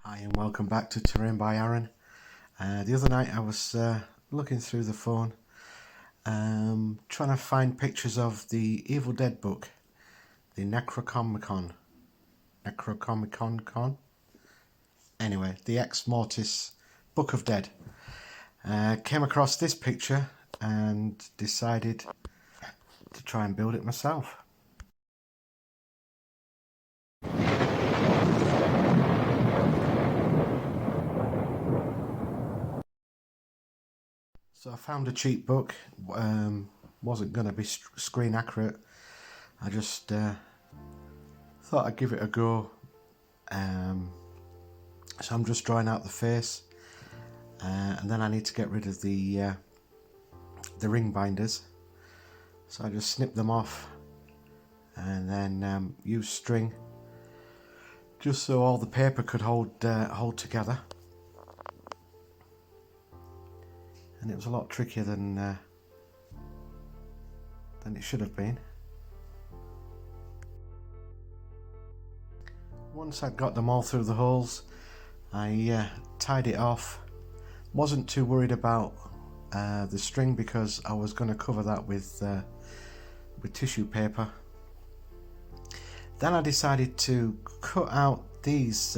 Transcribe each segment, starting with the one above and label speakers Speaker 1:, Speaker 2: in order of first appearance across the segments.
Speaker 1: Hi and welcome back to Terrain by Aaron. The other night I was looking through the phone, trying to find pictures of the Evil Dead book, the Necronomicon. Anyway, the Ex Mortis Book of Dead. Came across this picture and decided to try and build it myself. So I found a cheap book, wasn't going to be screen accurate. I just thought I'd give it a go. So I'm just drawing out the face, and then I need to get rid of the ring binders. So I just snip them off and then use string just so all the paper could hold together. And it was a lot trickier than it should have been. Once I'd got them all through the holes, I tied it off. Wasn't too worried about the string because I was going to cover that with tissue paper. Then I decided to cut out these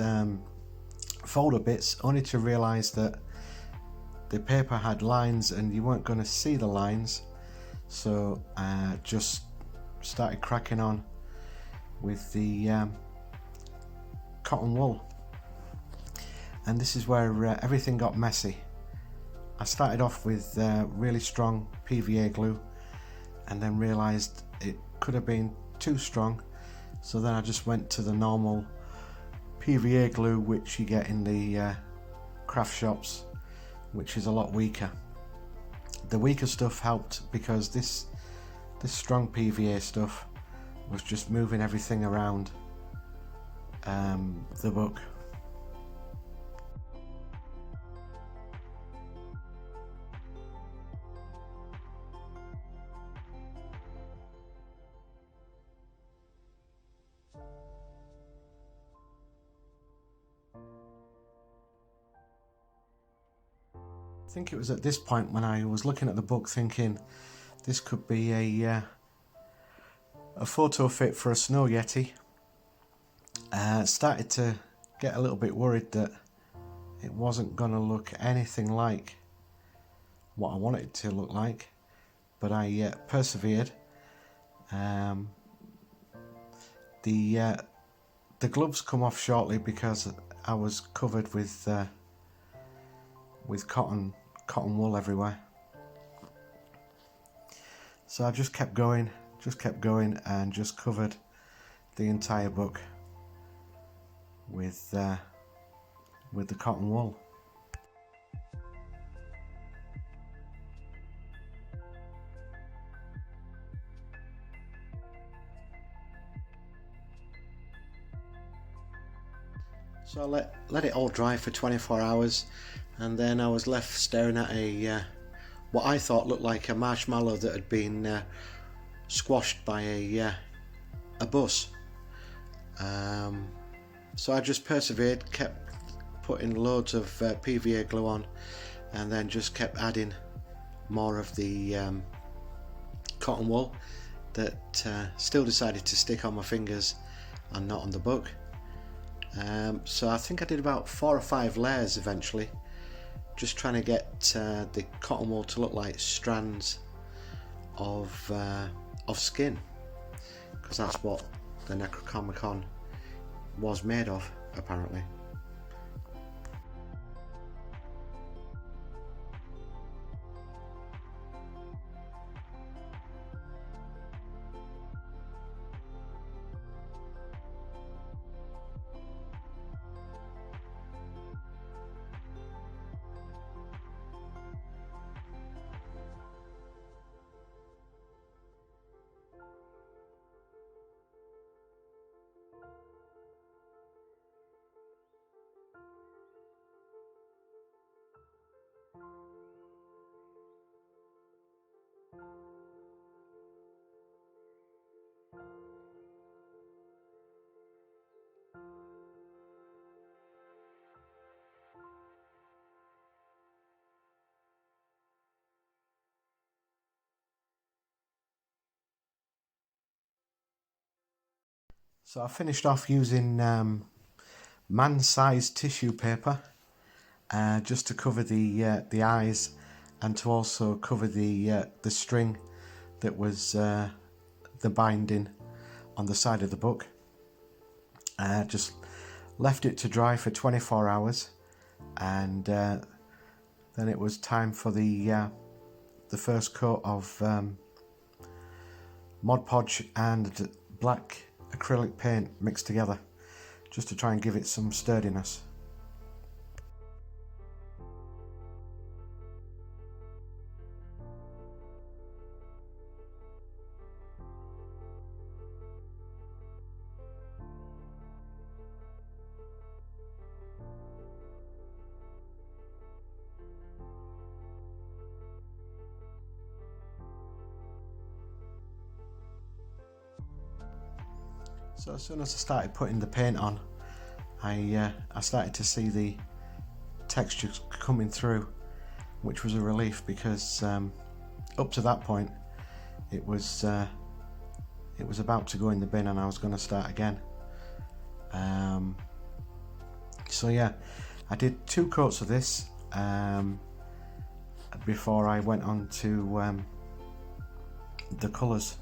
Speaker 1: folder bits, only to realise that the paper had lines and you weren't going to see the lines. So I just started cracking on with the cotton wool, and this is where everything got messy. I started off with really strong PVA glue and then realised it could have been too strong, so then I just went to the normal PVA glue which you get in the craft shops, which is a lot weaker. The weaker stuff helped because this strong PVA stuff was just moving everything around the book. I think it was at this point when I was looking at the book thinking this could be a photo fit for a snow yeti. Started to get a little bit worried that it wasn't going to look anything like what I wanted it to look like, but I persevered. The gloves come off shortly because I was covered with cotton wool everywhere. So I just kept going and just covered the entire book with the cotton wool. So I let it all dry for 24 hours, and then I was left staring at a what I thought looked like a marshmallow that had been squashed by a bus. So I just persevered, kept putting loads of PVA glue on, and then just kept adding more of the cotton wool that still decided to stick on my fingers and not on the book. So I think I did about 4 or 5 layers eventually, just trying to get the cotton wool to look like strands of skin, because that's what the Necronomicon was made of, apparently. So I finished off using man-sized tissue paper just to cover the eyes, and to also cover the string that was the binding on the side of the book. Just left it to dry for 24 hours, and then it was time for the first coat of Mod Podge and black acrylic paint mixed together, just to try and give it some sturdiness. So as soon as I started putting the paint on, I started to see the textures coming through, which was a relief, because up to that point it was about to go in the bin and I was going to start again. So yeah, I did 2 coats of this before I went on to the colours.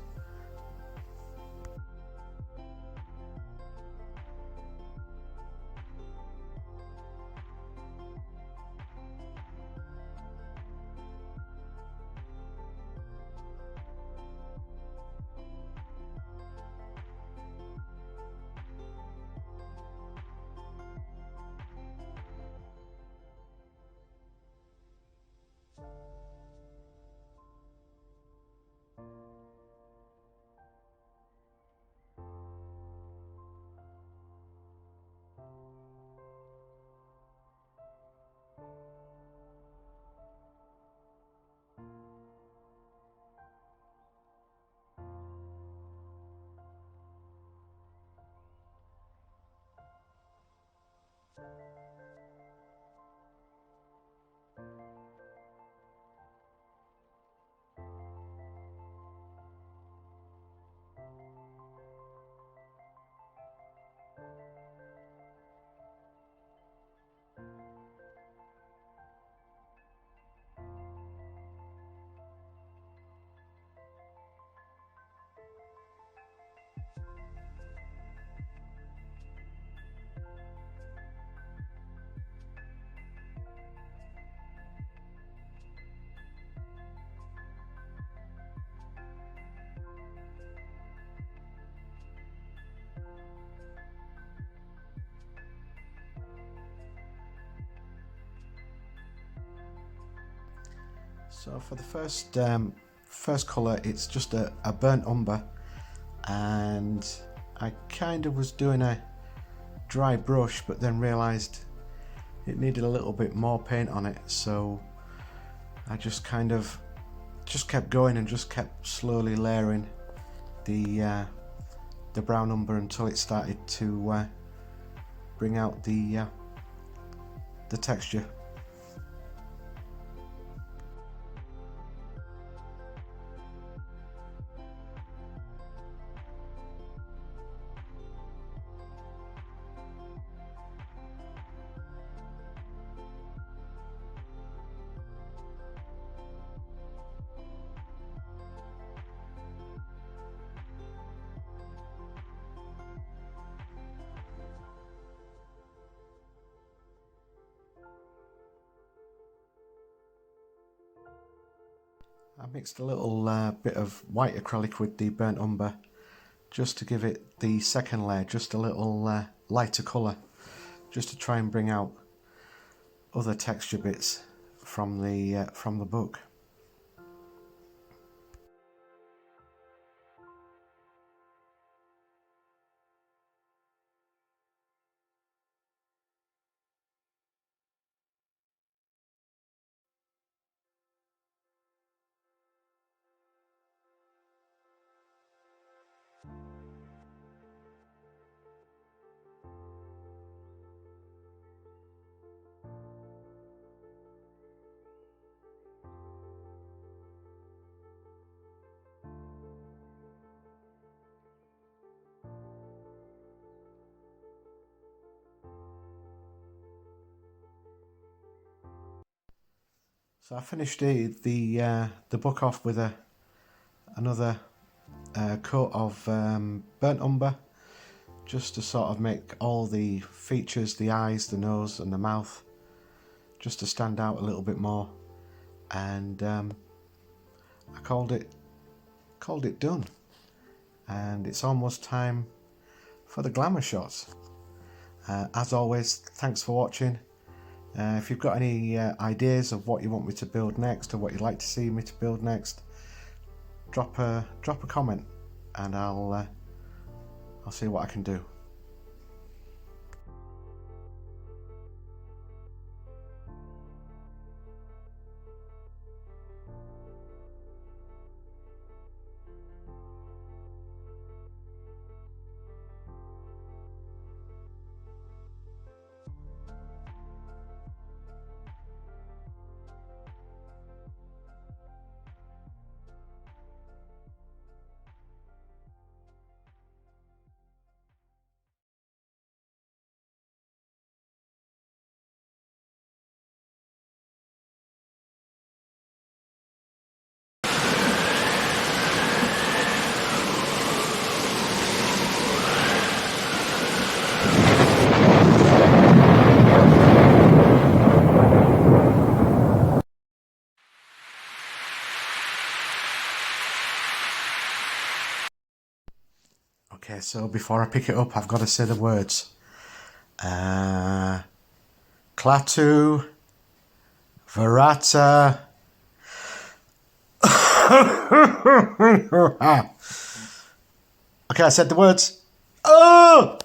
Speaker 1: So for the first colour, it's just a burnt umber, and I kind of was doing a dry brush, but then realised it needed a little bit more paint on it, so I just kept going and just kept slowly layering the brown umber until it started to bring out the texture. I mixed a little bit of white acrylic with the burnt umber, just to give it the second layer just a little lighter colour, just to try and bring out other texture bits from the book. So I finished the book off with another coat of burnt umber, just to sort of make all the features, the eyes, the nose and the mouth, just to stand out a little bit more. And I called it done. And it's almost time for the glamour shots. As always, thanks for watching. If you've got any ideas of what you want me to build next, or what you'd like to see me to build next, drop a comment, and I'll see what I can do. Okay, so before I pick it up, I've got to say the words. Klaatu, Verata. Okay, I said the words. Oh!